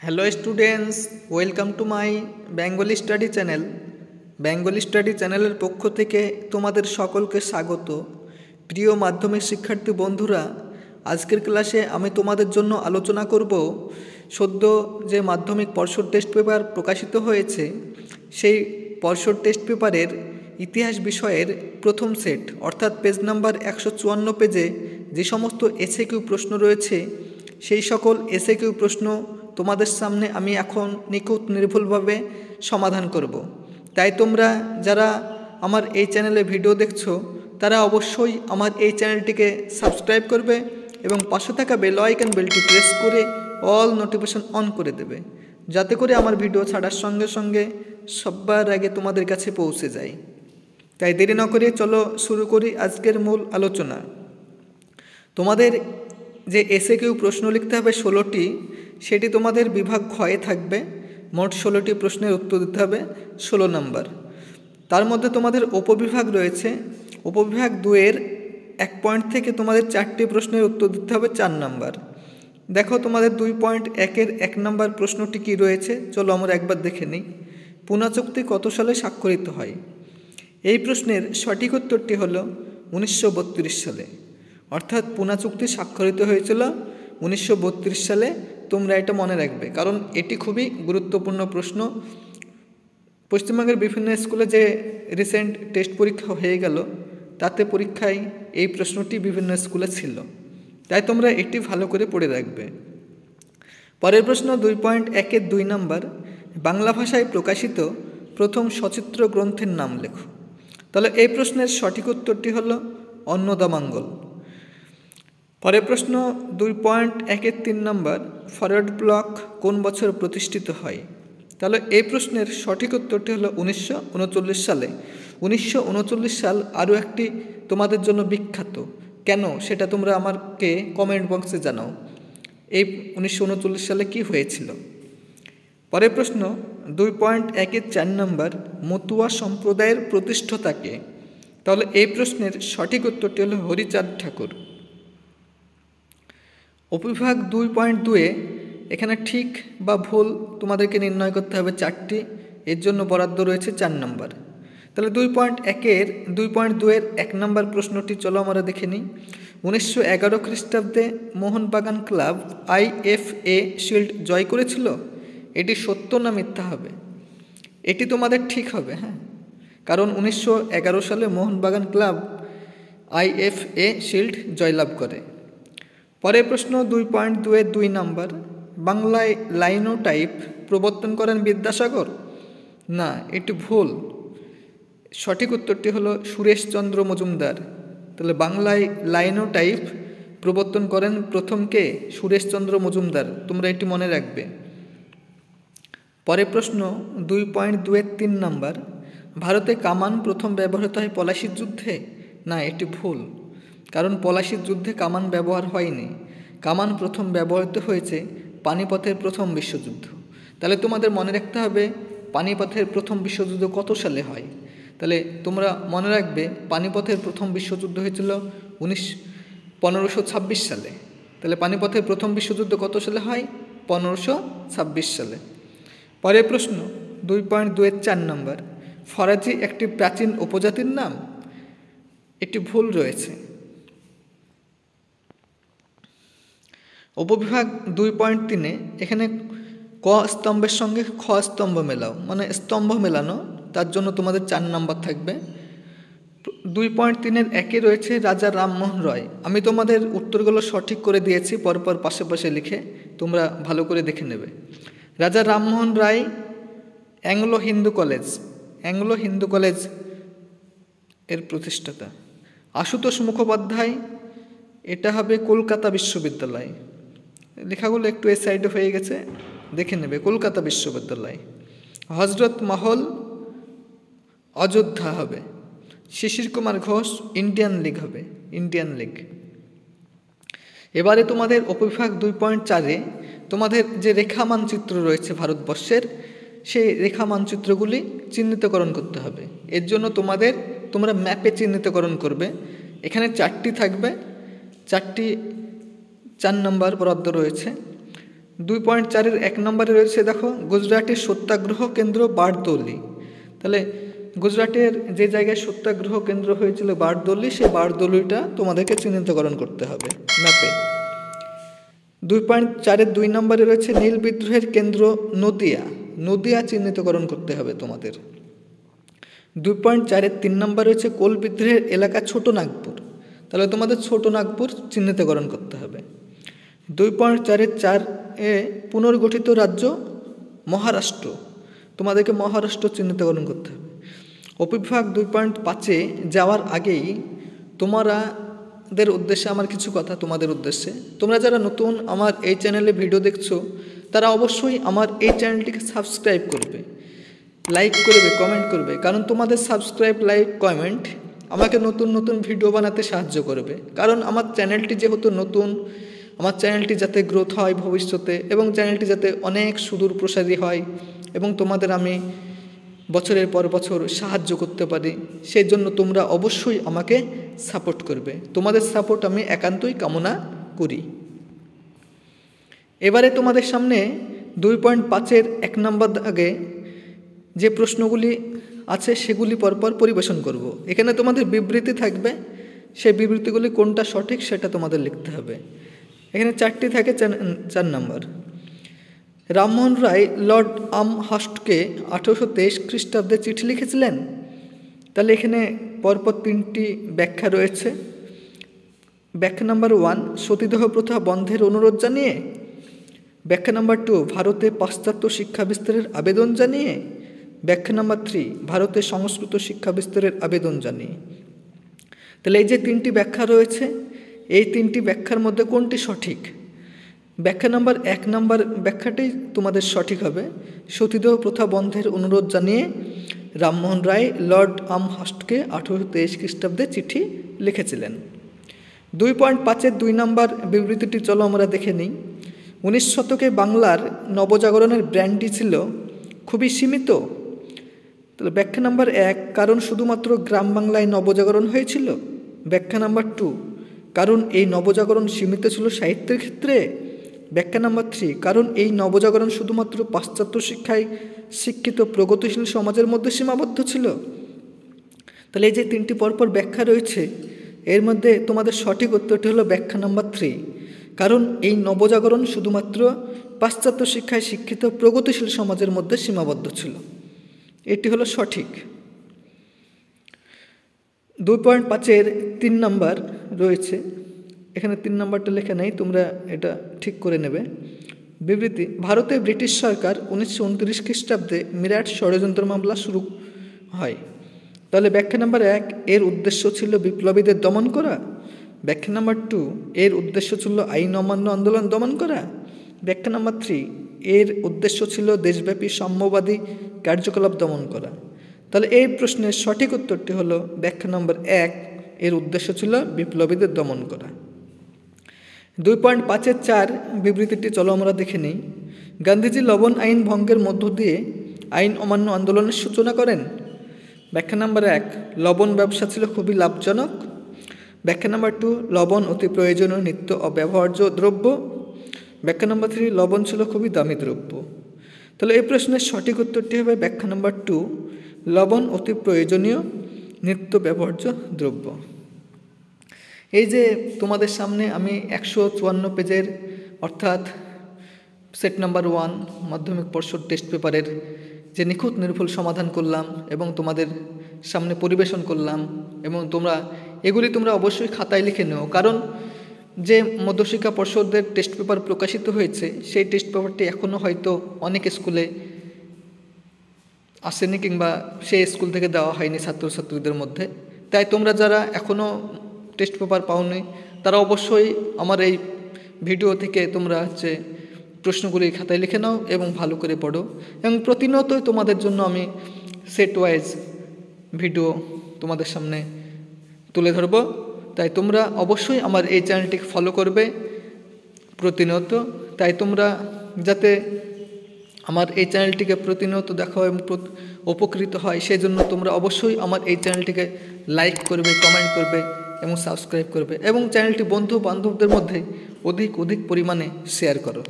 Hello students, welcome to my Bengali study channel. Bengali study চ্যানেলের পক্ষ থেকে তোমাদের সকলকে স্বাগত। প্রিয় মাধ্যমিক শিক্ষার্থী বন্ধুরা, আজকের ক্লাসে আমি তোমাদের জন্য আলোচনা করব সদ্য যে মাধ্যমিক পর্ষদ টেস্ট পেপার প্রকাশিত হয়েছে সেই পর্ষদ টেস্ট পেপারের ইতিহাস বিষয়ের প্রথম সেট অর্থাৎ পেজ নাম্বার 154 পেজে যে সমস্ত এসএকিউ প্রশ্ন রয়েছে সেই সকল এসএকিউ প্রশ্ন তোমাদের সামনে আমি এখন নিখুঁত নির্ভুলভাবে সমাধান করব। তাই তোমরা যারা আমার এই চ্যানেলে ভিডিও দেখছো তারা অবশ্যই আমার এই চ্যানেলটিকে সাবস্ক্রাইব করবে এবং পাশে থাকা বেল আইকন বেলটি প্রেস করে অল নোটিফিকেশন অন করে দেবে, যাতে করে আমার ভিডিও ছাড়ার সঙ্গে সঙ্গে সবার আগে তোমাদের কাছে পৌঁছে যায়। তাই দেরি না করে চলো শুরু করি আজকের মূল আলোচনা। তোমাদের যে এসএকিউ প্রশ্ন লিখতে হবে 16টি, সেটি তোমাদের বিভাগ ক্ষয়ে থাকবে। মোট 16টি প্রশ্নের উত্তর দিতে হবে 16 নম্বর। তার মধ্যে তোমাদের উপবিভাগ রয়েছে। উপবিভাগ 2-এর 1 পয়েন্ট থেকে তোমাদের 4টি প্রশ্নের উত্তর দিতে হবে 4 নম্বর। দেখো তোমাদের 2.1-এর 1 নম্বর প্রশ্নটি কি রয়েছে, চলো আমরা একবার দেখে নিই। পুনা চুক্তি কত সালে স্বাক্ষরিত হয়? এই প্রশ্নের সঠিক উত্তরটি হলো 1932 সালে। অর্থাৎ পুনা চুক্তি স্বাক্ষরিত হয়েছিল 1932 সালে। তোমরা এটা মনে রাখবে, কারণ এটি খুবই গুরুত্বপূর্ণ প্রশ্ন। পশ্চিমবঙ্গের বিভিন্ন স্কুলে যে রিসেন্ট টেস্ট পরীক্ষা হয়ে গেল তাতে পরীক্ষায় এই প্রশ্নটি বিভিন্ন স্কুলে ছিল, তাই তোমরা এটি ভালো করে পড়ে রাখবে। পরের প্রশ্ন 2.1-এর 2 নম্বর, বাংলা ভাষায় প্রকাশিত প্রথম সচিত্র গ্রন্থের নাম লেখো। তাহলে এই প্রশ্নের সঠিক উত্তরটি হলো অন্নদামঙ্গল। পরের প্রশ্ন 2.1-এর 3 নম্বর, ফরওয়ার্ড ব্লক কোন বছর প্রতিষ্ঠিত হয়? তাহলে এই প্রশ্নের সঠিক উত্তরটি হলো 1939 সালে। 1939 সাল আরও একটি তোমাদের জন্য বিখ্যাত। কেন সেটা তোমরা আমাকে কমেন্ট বক্সে জানাও। এই 1939 সালে কি হয়েছিল? পরের প্রশ্ন 2.1-এর 4 নম্বর, মতুয়া সম্প্রদায়ের প্রতিষ্ঠাতা কে? তাহলে এই প্রশ্নের সঠিক উত্তরটি হলো হরিচাঁদ ঠাকুর। উপবিভাগ 2.2-এ এখানে ঠিক বা ভুল তোমাদেরকে নির্ণয় করতে হবে 4টি, এর জন্য বরাদ্দ রয়েছে 4 নম্বর। তাহলে 2.1-এর 2.2-এর 1 নম্বর প্রশ্নটি চলো আমরা দেখে নিই। 1911 খ্রিস্টাব্দে মোহনবাগান ক্লাব IFA শিল্ড জয় করেছিল। এটি সত্য না মিথ্যা হবে? এটি তোমাদের ঠিক হবে, হ্যাঁ, কারণ 1911 সালে মোহনবাগান ক্লাব IFA শিল্ড জয়লাভ করে। পরের প্রশ্ন 2.2-এর 2 নম্বর, বাংলায় লাইনোটাইপ প্রবর্তন করেন বিদ্যাসাগর? না, এটি ভুল। সঠিক উত্তরটি হলো সুরেশচন্দ্র মজুমদার। তাহলে বাংলায় লাইনোটাইপ প্রবর্তন করেন প্রথম কে? সুরেশচন্দ্র মজুমদার। তোমরা এটি মনে রাখবে। পরের প্রশ্ন 2.2-এর 3 নম্বর, ভারতে কামান প্রথম ব্যবহৃত হয় পলাশির যুদ্ধে? না, এটি ভুল, কারণ পলাশির যুদ্ধে কামান ব্যবহার হয়নি। কামান প্রথম ব্যবহৃত হয়েছে পানিপথের প্রথম বিশ্বযুদ্ধ। তাহলে তোমাদের মনে রাখতে হবে পানিপথের প্রথম বিশ্বযুদ্ধ কত সালে হয়। তাহলে তোমরা মনে রাখবে পানিপথের প্রথম বিশ্বযুদ্ধ হয়েছিল 1526 সালে। তাহলে পানিপথের প্রথম বিশ্বযুদ্ধ কত সালে হয়? 1526 সালে। পরের প্রশ্ন 2.2-এর 4 নম্বর, ফরাজি একটি প্রাচীন উপজাতির নাম? এটি ভুল রয়েছে। উপবিভাগ 2.3-এ এখানে ক স্তম্ভের সঙ্গে খ স্তম্ভ মেলাও, মানে স্তম্ভ মেলানো, তার জন্য তোমাদের 4 নম্বর থাকবে। 2.3-এর 1-এ রয়েছে রাজা রামমোহন রায়। আমি তোমাদের উত্তরগুলো সঠিক করে দিয়েছি, পরপর পাশে পাশে লিখে তোমরা ভালো করে দেখে নেবে। রাজা রামমোহন রায় অ্যাংলো হিন্দু কলেজ এর প্রতিষ্ঠাতা। আশুতোষ মুখোপাধ্যায়, এটা হবে কলকাতা বিশ্ববিদ্যালয়। লেখাগুলো একটু এই সাইডে হয়ে গেছে, দেখে নেবে, কলকাতা বিশ্ববিদ্যালয়। হজরত মহল অযোধ্যা হবে। শিশির কুমার ঘোষ ইন্ডিয়ান লীগ হবে, ইন্ডিয়ান লীগ। এবারে তোমাদের উপবিভাগ 2.4-এ তোমাদের যে রেখা মানচিত্র রয়েছে ভারতবর্ষের, সেই রেখা মানচিত্রগুলি চিহ্নিতকরণ করতে হবে। এর জন্য তোমরা ম্যাপে চিহ্নিতকরণ করবে। এখানে 4টি থাকবে, 4 নম্বর বরাদ্দ রয়েছে। 2.4-এর 1 নম্বরে রয়েছে দেখো গুজরাটের সত্যাগ্রহ কেন্দ্র বারদৌলি। তাহলে গুজরাটের যে জায়গায় সত্যাগ্রহ কেন্দ্র হয়েছিল বারদৌলি, সেই বারদৌলিটা তোমাদেরকে চিহ্নিতকরণ করতে হবে ম্যাপে। 2.4-এর 2 নম্বরে রয়েছে নীল বিদ্রোহের কেন্দ্র নদিয়া, নদিয়া চিহ্নিতকরণ করতে হবে তোমাদের। 2.4-এর 3 নম্বর রয়েছে কোল বিদ্রোহের এলাকা ছোট নাগপুর, তাহলে তোমাদের ছোট নাগপুর চিহ্নিতকরণ করতে হবে। 2.4-এর 4-এ পুনর্গঠিত রাজ্য মহারাষ্ট্র, তোমাদেরকে মহারাষ্ট্র চিহ্নিতকরণ করতে হবে। অভিভাগ 2.5-এ যাওয়ার আগেই তোমাদের উদ্দেশ্যে আমার কিছু কথা তোমাদের উদ্দেশ্যে। তোমরা যারা নতুন আমার এই চ্যানেলে ভিডিও দেখছো তারা অবশ্যই আমার এই চ্যানেলটিকে সাবস্ক্রাইব করবে, লাইক করবে, কমেন্ট করবে, কারণ তোমাদের সাবস্ক্রাইব, লাইক, কমেন্ট আমাকে নতুন নতুন ভিডিও বানাতে সাহায্য করবে। কারণ আমার চ্যানেলটি যেহেতু নতুন, আমার চ্যানেলটি যাতে গ্রোথ হয় ভবিষ্যতে এবং চ্যানেলটি যাতে অনেক সুদূর প্রসারী হয় এবং তোমাদের আমি বছরের পর বছর সাহায্য করতে পারি, সেই জন্য তোমরা অবশ্যই আমাকে সাপোর্ট করবে। তোমাদের সাপোর্ট আমি একান্তই কামনা করি। এবারে তোমাদের সামনে 2.5-এর 1 নম্বর আগে যে প্রশ্নগুলি আছে সেগুলি পরপর পরিবেশন করব। এখানে তোমাদের বিবৃতি থাকবে, সেই বিবৃতিগুলি কোনটা সঠিক সেটা তোমাদের লিখতে হবে। এখানে 4টি থাকে। 4 নম্বর, রামমোহন রায় লর্ড আমহার্স্টকে 1823 খ্রিস্টাব্দে চিঠি লিখেছিলেন। তাহলে এখানে পরপর 3টি ব্যাখ্যা রয়েছে। ব্যাখ্যা নাম্বার 1 সতীদাহ প্রথা বন্ধের অনুরোধ জানিয়ে। ব্যাখ্যা নাম্বার 2 ভারতে পাশ্চাত্য শিক্ষা বিস্তারের আবেদন জানিয়ে। ব্যাখ্যা নাম্বার 3 ভারতে সংস্কৃত শিক্ষা বিস্তারের আবেদন জানিয়ে। তাহলে এই যে 3টি ব্যাখ্যা রয়েছে, এই 3টি ব্যাখ্যার মধ্যে কোনটি সঠিক? ব্যাখ্যা নাম্বার 1 নম্বর ব্যাখ্যাটাই তোমাদের সঠিক হবে। সতীদাহ প্রথা বন্ধের অনুরোধ জানিয়ে রামমোহন রায় লর্ড আমহার্স্টকে 1823 খ্রিস্টাব্দে চিঠি লিখেছিলেন। 2.5-এর 2 নম্বর বিবৃতিটি চলো আমরা দেখে নিই। 19 শতকে বাংলার নবজাগরণের ব্র্যান্ডটি ছিল খুবই সীমিত। তাহলে ব্যাখ্যা নাম্বার 1 কারণ শুধুমাত্র গ্রাম বাংলায় নবজাগরণ হয়েছিল। ব্যাখ্যা নাম্বার 2 কারণ এই নবজাগরণ সীমিত ছিল সাহিত্যের ক্ষেত্রে। ব্যাখ্যা নাম্বার 3 কারণ এই নবজাগরণ শুধুমাত্র পাশ্চাত্য শিক্ষায় শিক্ষিত প্রগতিশীল সমাজের মধ্যে সীমাবদ্ধ ছিল। তাহলে এই যে 3টি পরপর ব্যাখ্যা রয়েছে, এর মধ্যে তোমাদের সঠিক উত্তরটি হলো ব্যাখ্যা নাম্বার 3, কারণ এই নবজাগরণ শুধুমাত্র পাশ্চাত্য শিক্ষায় শিক্ষিত প্রগতিশীল সমাজের মধ্যে সীমাবদ্ধ ছিল। এটি হলো সঠিক। 2.5-এর 3 নম্বর রয়েছে, এখানে 3 নম্বরটা লেখা নেই, তোমরা এটা ঠিক করে নেবে। বিবৃতি ভারতে ব্রিটিশ সরকার 1929 খ্রিস্টাব্দে মিরাট ষড়যন্ত্র মামলা শুরু হয়। তাহলে ব্যাখ্যা নাম্বার 1 এর উদ্দেশ্য ছিল বিপ্লবীদের দমন করা। ব্যাখ্যা নাম্বার 2 এর উদ্দেশ্য ছিল আইন অমান্য আন্দোলন দমন করা। ব্যাখ্যা নাম্বার 3 এর উদ্দেশ্য ছিল দেশব্যাপী সাম্যবাদী কার্যকলাপ দমন করা। তাহলে এই প্রশ্নের সঠিক উত্তরটি হলো ব্যাখ্যা নম্বর 1 এর উদ্দেশ্য ছিল বিপ্লবীদের দমন করা। 2.5-এর 4 বিবৃতিটি চলো আমরা দেখে নিই। গান্ধীজি লবণ আইন ভঙ্গের মধ্য দিয়ে আইন অমান্য আন্দোলনের সূচনা করেন। ব্যাখ্যা নাম্বার 1 লবণ ব্যবসা ছিল খুবই লাভজনক। ব্যাখ্যা নাম্বার 2 লবণ অতি প্রয়োজনীয় নিত্য অব্যবহার্য দ্রব্য। ব্যাখ্যা নাম্বার 3 লবণ ছিল খুবই দামি দ্রব্য। তাহলে এই প্রশ্নের সঠিক উত্তরটি হবে ব্যাখ্যা নাম্বার 2 লবণ অতি প্রয়োজনীয় নিত্য ব্যবহার্য দ্রব্য। এই যে তোমাদের সামনে আমি 154 পেজের অর্থাৎ সেট নাম্বার 1 মাধ্যমিক পর্ষদ টেস্ট পেপারের যে নিখুঁত নির্ভুল সমাধান করলাম এবং তোমাদের সামনে পরিবেশন করলাম, এবং এগুলি তোমরা অবশ্যই খাতায় লিখে নেও, কারণ যে মধ্যশিক্ষা পর্ষদের টেস্ট পেপার প্রকাশিত হয়েছে সেই টেস্ট পেপারটি এখনও হয়তো অনেক স্কুলে আসেনি কিংবা সেই স্কুল থেকে দেওয়া হয়নি ছাত্রছাত্রীদের মধ্যে। তাই তোমরা যারা এখনও টেস্ট পেপার পাওনি তারা অবশ্যই আমার এই ভিডিও থেকে তোমরা প্রশ্নগুলি খাতায় লিখে নাও এবং ভালো করে পড়ো, এবং প্রতিনিয়তই তোমাদের জন্য আমি সেট ওয়াইজ ভিডিও তোমাদের সামনে তুলে ধরব। তাই তোমরা অবশ্যই আমার এই চ্যানেলটিকে ফলো করবে প্রতিনিয়ত। তাই তোমরা যাতে আমার এই চ্যানেলটিকে প্রতিনিয়ত দেখো এবং উপকৃত হয়, সেই জন্য তোমরা অবশ্যই আমার এই চ্যানেলটিকে লাইক করবে, কমেন্ট করবে এবং সাবস্ক্রাইব করবে, এবং চ্যানেলটি বন্ধু বান্ধবদের মধ্যে অধিক পরিমাণে শেয়ার করো।